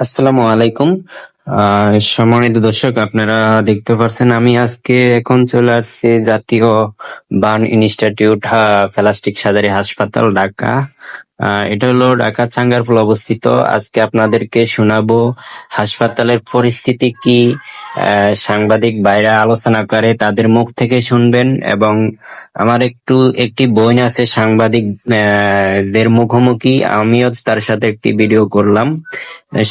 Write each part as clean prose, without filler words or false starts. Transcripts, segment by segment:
আসসালামু আলাইকুম। সম্মানিত দর্শক, আপনারা দেখতে পাচ্ছেন আমি আজকে এখন চলে আসছি জাতীয় বার্ন ইনস্টিটিউট প্লাস্টিক সার্জারি হাসপাতাল, ঢাকা। এটা হলো ঢাকা চাঙ্গারপুল অবস্থিত। আজকে আপনাদেরকে শোনাবো হাসপাতালের পরিস্থিতি কি। সাংবাদিক ভাইরা আলোচনা করে, তাদের মুখ থেকে শুনবেন। এবং আমার একটি বোন আছে সাংবাদিক দের মুখোমুখি, আমিও তার সাথে একটি ভিডিও করলাম।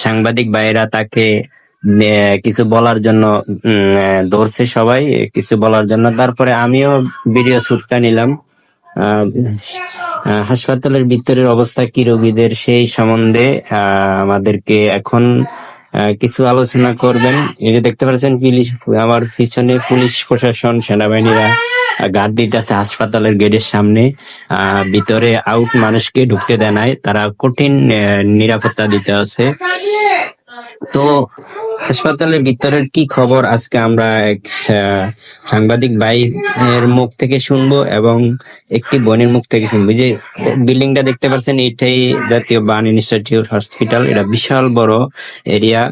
সাংবাদিক ভাইরা তাকে কিছু বলার জন্য ধরছে, সবাই কিছু বলার জন্য। তারপরে আমিও ভিডিও শুটটা নিলাম। হাসপাতালের ভিতরের অবস্থা কি রোগীদের, সেই সম্বন্ধে আমাদেরকে এখন কিছু আলোচনা করবেন। এই যে দেখতে পাচ্ছেন পুলিশ, আমার পিছনে পুলিশ প্রশাসন, সেনাবাহিনীরা গার্ড দিতেছে হাসপাতালের গেটের সামনে। ভিতরে আউট মানুষকে ঢুকতে দেয় নাই, তারা কঠিন নিরাপত্তা দিতে আছে। তো হাসপাতালের ভিতরের কি খবর আজকে আমরা এক সাংবাদিক ভাইয়ের মুখ থেকে শুনবো এবং একটি বোনের মুখ থেকে শুনবো। যে বিল্ডিংটা দেখতে পাচ্ছেন, এটাই জাতীয় বার্ন ইনস্টিটিউট হসপিটাল। এটা বিশাল বড় এরিয়া।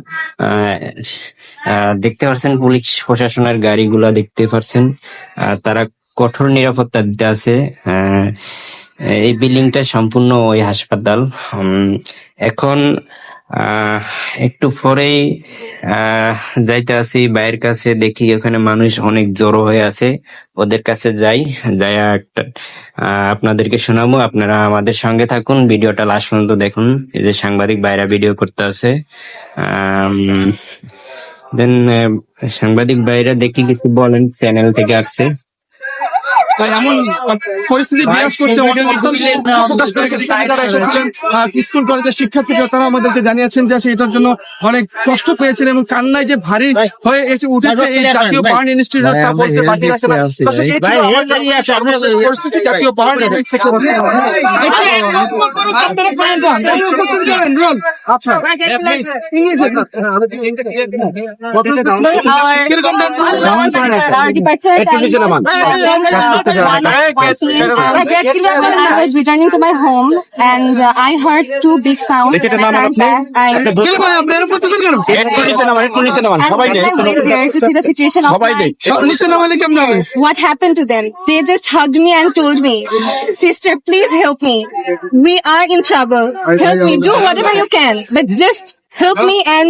দেখতে পাচ্ছেন পুলিশ প্রশাসনের গাড়িগুলা দেখতে পাচ্ছেন, তারা কঠোর নিরাপত্তা দিতে আছে। এই বিল্ডিংটা সম্পূর্ণ ওই হাসপাতাল। এখন একটু পরেই যাইতে আছি ভাইয়ের কাছে, দেখি ওখানে মানুষ অনেক জড়ো হয়ে আছে। ওদের কাছে যাই, একটা আপনাদেরকে শোনাবো। আপনারা আমাদের সঙ্গে থাকুন, ভিডিওটা লাস্ট পর্যন্ত দেখুন। এই যে সাংবাদিক ভাইরা ভিডিও করতে আছে। দেন সাংবাদিক ভাইরা দেখি কিছু বলেন, চ্যানেল থেকে আসছে। এমন পরিস্থিতি বিরাজ করছে, প্রকাশ করেছে যারা এসেছিলেন স্কুল কলেজের শিক্ষার্থীরা, তারা আমাদেরকে জানিয়েছেন যে এটার জন্য অনেক কষ্ট পেয়েছেন এবং কান্নায় যে ভারী হয়ে এসে উঠেছে এই জাতীয় বার্ন ইনস্টিটিউট, তা বলতে বাকি রাখে না। পরিস্থিতি জাতীয় burn I was returning to my home and I heard two big sounds. I to see the situation of what happened to them. They just hugged me and told me, "Sister, please help me. We are in trouble. Help me. Do whatever you can, but just help me and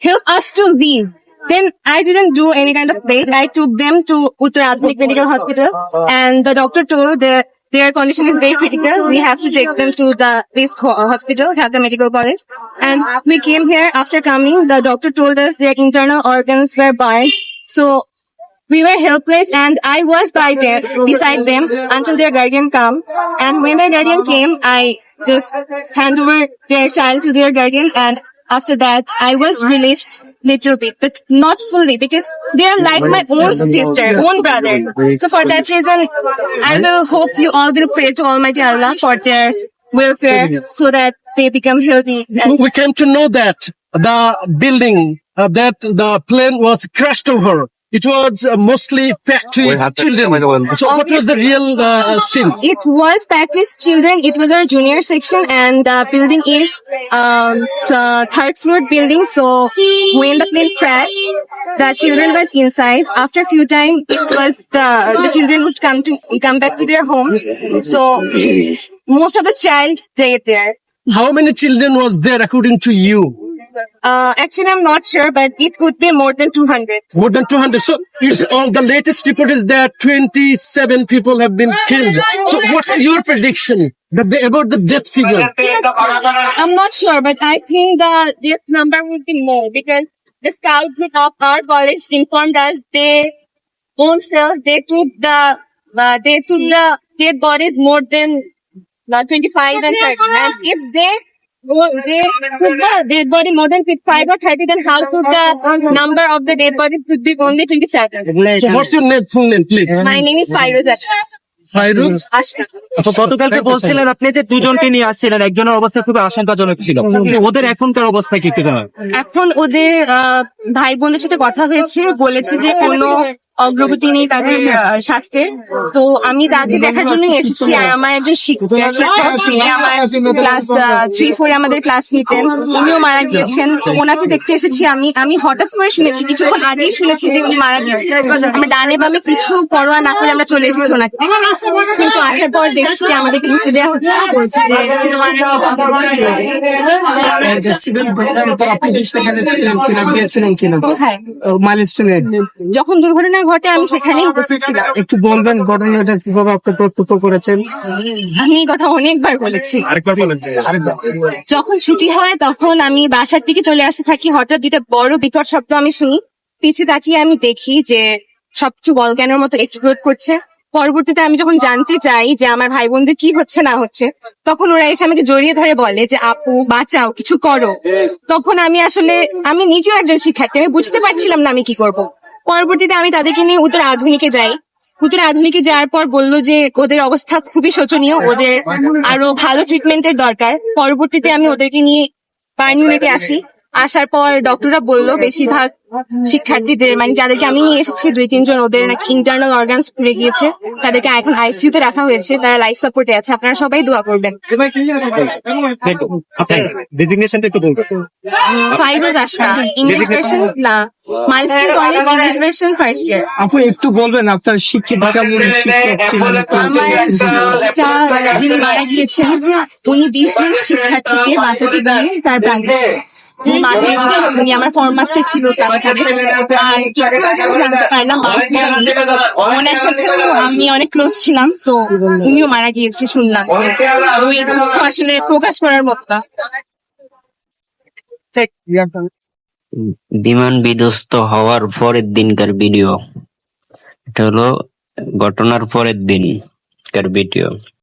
help us to leave." Then I didn't do any kind of wait. I took them to Uttaradhanik Medical Hospital, and the doctor told that their condition is very critical. We have to take them to this hospital, the Medical College. And we came here. After coming, the doctor told us their internal organs were burned. So we were helpless, and I was beside them until their guardian come. And when their guardian came, I just hand over their child to their guardian, and after that, I was relieved little bit, but not fully, because they are like my own sister, own brother. So for that reason, I will hope you all will pray to Almighty Allah for their welfare so that they become healthy. We came to know that the building, that the plane was crashed over. It was mostly packed with children. So what was the real scene? It was packed with children. It was our junior section, and the building is third floor building. So when the plane crashed, the children was inside. After a few time, it was the children would come back to their home. So most of the child died there. How many children was there according to you? Actually, I'm not sure, but it could be more than 200. More than 200. So it's all the latest report is that 27 people have been killed. So what's your prediction about the death figure? I'm not sure, but I think the death number would be more, because the scout group of our college informed us they took the dead bodies more than 25 and 30. And if they put the dead body more than 25 or 30, then how could the number of the dead body could be only 27? So what's your full name, please? My name is Fairuz Ashka. Fairuz? Ashka. গতকালকে বলছিলেন আপনি যে দুজনকে নিয়ে আসছিলেন, একজনের অবস্থা খুব আশঙ্কাজনক ছিল। ওদের এখনকার অবস্থা কি? এখন ওদের ভাই বোনের সাথে কথা হয়েছে, বলেছে যে কোনো অগ্রগতি নেই তাদের স্বাস্থ্যে। তো আমি তাকে দেখার জন্যই এসেছি। আর আমার একজন শিক্ষক যিনি আমার ক্লাস 3-4 আমাদের ক্লাস নিতেন, উনিও মারা গিয়েছেন। তো ওনাকে দেখতে এসেছি আমি। আমি হঠাৎ করে শুনেছি, কিছুক্ষণ আগেই শুনেছি যে উনি মারা গিয়েছেন। আমরা ডানে বামে কিছু পরোয়া না করে আমরা চলে এসেছি ওনাকে। কিন্তু আসার পর দেখছি যে আমাদেরকে ঢুকতে দেওয়া হচ্ছে না, বলছে যে তিনি মারা গিয়েছেন। কোথায়? যখন দুর্ঘটনা ঘটে আমি সেখানেই উপস্থিত ছিলাম। একটু বলবেন ঘটনাটা কিভাবে আপনি প্রত্যক্ষ করেছেন? আমি এই কথা অনেকবার বলেছি। যখন ছুটি হয় তখন আমি বাসার দিকে চলে আসতে থাকি। হঠাৎ দুইটা বড় বিকট শব্দ আমি শুনি। পিছে তাকিয়ে আমি দেখি যে সবকিছু বলক্যানোর মতো এক্সপ্লোড করছে। পরবর্তীতে আমি যখন জানতে চাই যে আমার ভাই বোনদের কি হচ্ছে না হচ্ছে, তখন ওরা এসে আমাকে জড়িয়ে ধরে বলে যে আপু বাঁচাও, কিছু করো। তখন আমি নিজেও একজন শিক্ষার্থী, আমি বুঝতে পারছিলাম না আমি কি করব। পরবর্তীতে আমি তাদেরকে নিয়ে উত্তর আধুনিকে যাই। উত্তর আধুনিকে যাওয়ার পর বললো যে ওদের অবস্থা খুবই শোচনীয়, ওদের আরো ভালো ট্রিটমেন্টের দরকার। পরবর্তীতে আমি ওদেরকে নিয়ে বার্ন ইউনিটে আসি। আসার পর ডক্টররা বললো বেশিরভাগ শিক্ষার্থীদের, মানে যাদেরকে আমি নিয়ে এসেছি 2-3 জন, ওদের নাকি ইন্টারনাল অর্গানস পুড়ে গিয়েছে। তাদেরকে এখন আইসিইউ তে রাখা হয়েছে, তারা লাইফ সাপোর্টে আছে। আপনারা সবাই দোয়া করবেন। ডেজিগনেশনটা একটু বলবেন। ফাইরোজ আশকা, ইংলিশ ভার্সন না, milestone college English version first year. আপু একটু বলবেন আপনার শিক্ষিত কেমন শিক্ষক ছিলেন? আমার শিক্ষিকা যিনি মারা গিয়েছেন, উনি 20 জন শিক্ষার্থীকে বাঁচাতে গিয়ে তার প্রাণ দিয়েছেন। উনি মারা গিয়েছেন। উনি আমার ফর্ম মাস্টার ছিল ক্লাসে। আর একটু আগে আমি জানতে পারলাম ওনার সাথেও আমি অনেক ক্লোজ ছিলাম। তো উনিও মারা গিয়েছে শুনলাম। ওই দুঃখ আসলে প্রকাশ করার মতো না। বিমান বিধ্বস্ত হওয়ার পরের দিনকার ভিডিও। এটা হলো ঘটনার পরের দিনকার ভিডিও।